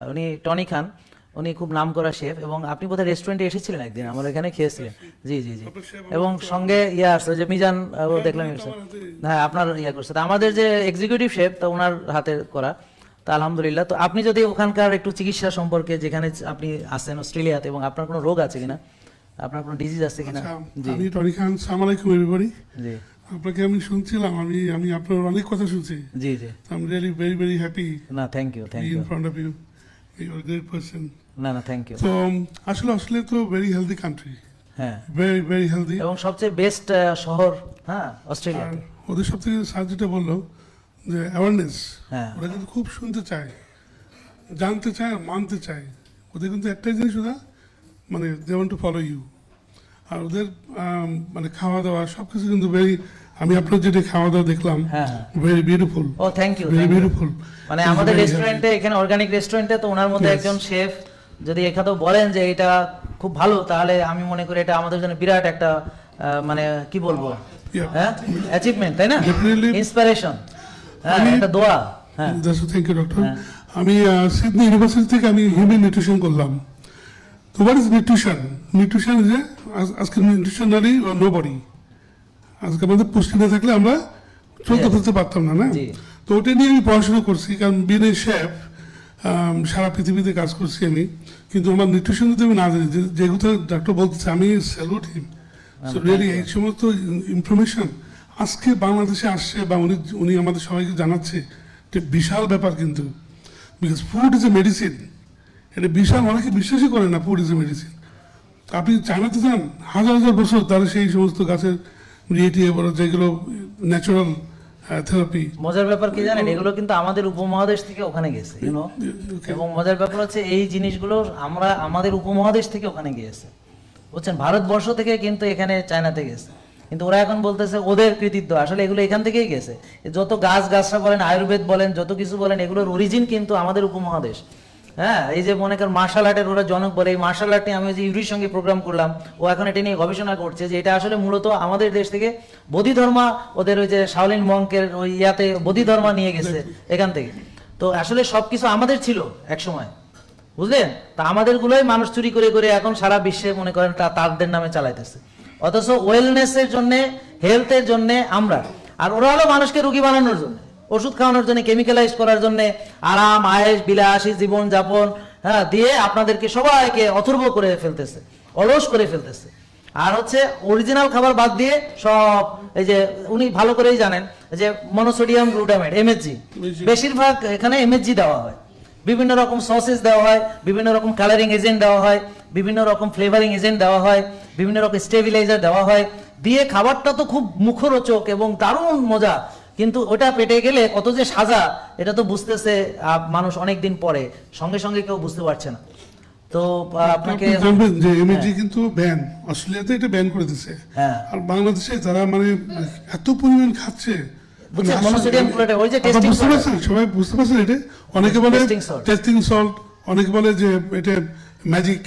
উনি টনি খান, উনি খুব নামকরা শেফ এবং আপনি বোধহয় রেস্টুরেন্টে এসেছিলেন একদিন, আমার এখানে খেয়েছিলেন। জি জি জি। এবং সঙ্গে ইয়ে আসছে যে মিজান দেখলাম, হ্যাঁ আপনার ইয়ে করছে। তা আমাদের যে এক্সিকিউটিভ শেফ, তা ওনার হাতে করা। তা আলহামদুলিল্লাহ। তো আপনি যদি ওখানকার একটু চিকিৎসা সম্পর্কে, যেখানে আপনি আছেন অস্ট্রেলিয়াতে, এবং আপনার কোনো রোগ আছে কিনা, আপনার কোনো ডিজিজ আছে কিনা? জি। আমি টনি খান, আসসালামু আলাইকুম এভরিবডি। জি। আপনাকে আমি শুনছিলাম, আমি আপনার অনেক কথা শুনছি। জি জি। I am really very very happy. না thank you, thank you. In front of you, you are great person. না না থ্যাংক ইউ। তো আসলে অস্ট্রেলিয়া তো ভেরি হেলদি কান্ট্রি, হ্যাঁ ভেরি ভেরি হেলদি, এবং সবচেয়ে বেস্ট শহর, হ্যাঁ অস্ট্রেলিয়া। ওদের সব থেকে স্যার যেটা বললো যে অ্যাওয়ারনেস, হ্যাঁ ওরা কিন্তু খুব শুনতে চায়, জানতে চায়, মানতে চায়। ওদের কিন্তু একটাই জিনিস, ওরা মানে they want to follow you. আর ওদের মানে খাওয়া দাওয়া সবকিছু কিন্তু ভেরি, আমি আপনার যেটা খাওয়া দাওয়া দেখলাম, ভেরি বিউটিফুল। ও থ্যাংক ইউ, ভেরি বিউটিফুল। মানে আমাদের রেস্টুরেন্টে, এখানে অর্গানিক রেস্টুরেন্টে, তো ওনার মধ্যে একজন শেফ যদি এখানেও বলেন যে এটা খুব ভালো, তাহলে আমি মনে করি এটা আমাদের জন্য বিরাট একটা মানে কি বলবো, হ্যাঁ অ্যাচিভমেন্ট, তাই না? ইন্সপিরেশন, হ্যাঁ এটা দোয়া। হ্যাঁ থ্যাংক ইউ ডক্টর। আমি সিডনি ইউনিভার্সিটি থেকে আমি হিউম্যান নিউট্রিশন করলাম। তো হোয়াট ইজ নিউট্রিশন? নিউট্রিশন যে আজকে নিউট্রিশনারি নোবডি, আজকে আমাদের পুষ্টি না থাকলে আমরা চলতে ফিরতে পারতাম না, না? তো ওটা নিয়ে আমি পড়াশোনা করছি, কারণ বিন এ শেফ সারা পৃথিবীতে কাজ করছি আমি, কিন্তু আমার নিউট্রিশন যদি আমি না জানি, যেহেতু ডাক্তার বলতেছে, আমি স্যালুট হিম। সো রিয়েলি এই সমস্ত ইনফরমেশন আজকে বাংলাদেশে আসছে, বা উনি আমাদের সবাইকে জানাচ্ছে, এটা বিশাল ব্যাপার কিন্তু। Because food is a medicine, এটা বিশাল, অনেকে বিশ্বাসই করে না ফুড ইজ এ মেডিসিন। আপনি চায়নাতে যান, হাজার হাজার বছর তারা সেই সমস্ত গাছের যেগুলো ন্যাচারাল থেরাপি। মজার ব্যাপার কি জানেন, এগুলো কিন্তু আমাদের উপমহাদেশ থেকে ওখানে গেছে, ইউনো। এবং মজার ব্যাপার হচ্ছে এই জিনিসগুলো আমরা আমাদের উপমহাদেশ থেকে ওখানে গিয়েছে, বুঝছেন? ভারতবর্ষ থেকে কিন্তু এখানে চায়নাতে গেছে, কিন্তু ওরা এখন বলতেছে ওদের কৃতিত্ব। আসলে এগুলো এখান থেকেই গেছে। যত গাছরা বলেন, আয়ুর্বেদ বলেন, যত কিছু বলেন, এগুলোর অরিজিন কিন্তু আমাদের উপমহাদেশ। হ্যাঁ, এই যে মনে করেন মার্শাল আর্টের ওরা জনক বলে, এই মার্শাল আর্ট নিয়ে আমি যে ইউরির সঙ্গে প্রোগ্রাম করলাম, ও এখন এটা নিয়ে গবেষণা করছে যে এটা আসলে মূলত আমাদের দেশ থেকে বোধি ধর্মা, ওদের ওই যে শাওলিন মঙ্কের ওই ইয়াতে বোধি ধর্মা নিয়ে গেছে এখান থেকে। তো আসলে সবকিছু আমাদের ছিল এক সময়, বুঝলেন? তা আমাদের গুলোই মানুষ চুরি করে করে এখন সারা বিশ্বে মনে করেন তাদের নামে চালাইতেছে, অথচ ওয়েলনেসের জন্য, হেলথের জন্য আমরা, আর ওরা হলো মানুষকে রোগী বানানোর জন্য, ওষুধ খাওয়ানোর জন্য, কেমিক্যালাইজ করার জন্য, আরাম আয়েশ বিলাসী জীবন যাপন, হ্যাঁ, দিয়ে আপনাদেরকে সবাইকে অথর্ব করে ফেলতেছে, অলস করে ফেলতেছে। আর হচ্ছে অরিজিনাল খাবার বাদ দিয়ে সব, এই যে উনি ভালো করেই জানেন যে মনোসোডিয়াম গ্লুটামেট, এমএসজি, বেশিরভাগ এখানে এমএসজি দেওয়া হয়, বিভিন্ন রকম সসেস দেওয়া হয়, বিভিন্ন রকম কালারিং এজেন্ট দেওয়া হয়, বিভিন্ন রকম ফ্লেভারিং এজেন্ট দেওয়া হয়, বিভিন্ন রকম স্টেবিলাইজার দেওয়া হয়, দিয়ে খাবারটা তো খুব মুখরোচক এবং দারুণ মজা, কিন্তু ওটা পেটে গেলে কত যে সাজা, এটা তো বুঝতেছে মানুষ অনেক দিন পরে, সঙ্গে সঙ্গে কেউ বুঝতে পারছে না। তো আপনাকে জানবেন যে এমএসজি কিন্তু ব্যান, অস্ট্রেলিয়াতে এটা ব্যান করে দিয়েছে। আর বাংলাদেশে যারা মানে এত পরিমাণ খাচ্ছে, সবাই বুঝতে পারছেন এটা। অনেকে বলে টেস্টিং সল্ট, অনেকে বলে যে এটা ম্যাজিক,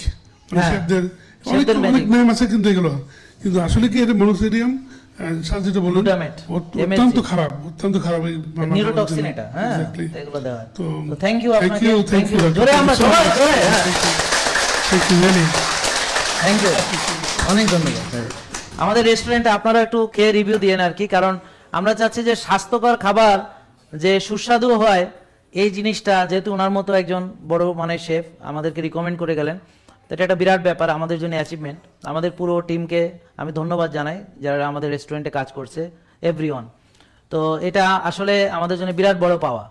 শেফদের অনেক নেম আছে, কিন্তু এগুলো কিন্তু আসলে কি এটা মনোসোডিয়াম, স্যার যেটা বললেন, অত্যন্ত খারাপ, অত্যন্ত খারাপ নিউরোটক্সিন এটা। হ্যাঁ, এগুলো দেওয়া। তো থ্যাংক ইউ আপনাকে, থ্যাংক ইউ জোরে আমরা সবাই জোরে, হ্যাঁ থ্যাংক ইউ, অনেক ধন্যবাদ। আমাদের রেস্টুরেন্টে আপনারা একটু খেয়ে রিভিউ দিয়েন আর কি, কারণ আমরা চাচ্ছি যে স্বাস্থ্যকর খাবার যে সুস্বাদু হয়, এই জিনিসটা যেহেতু ওনার মতো একজন বড় মানের শেফ আমাদেরকে রিকমেন্ড করে গেলেন, এটা একটা বিরাট ব্যাপার আমাদের জন্য, অ্যাচিভমেন্ট। আমাদের পুরো টিমকে আমি ধন্যবাদ জানাই যারা আমাদের রেস্টুরেন্টে কাজ করছে, এভরিওয়ান। তো এটা আসলে আমাদের জন্য বিরাট বড় পাওয়া।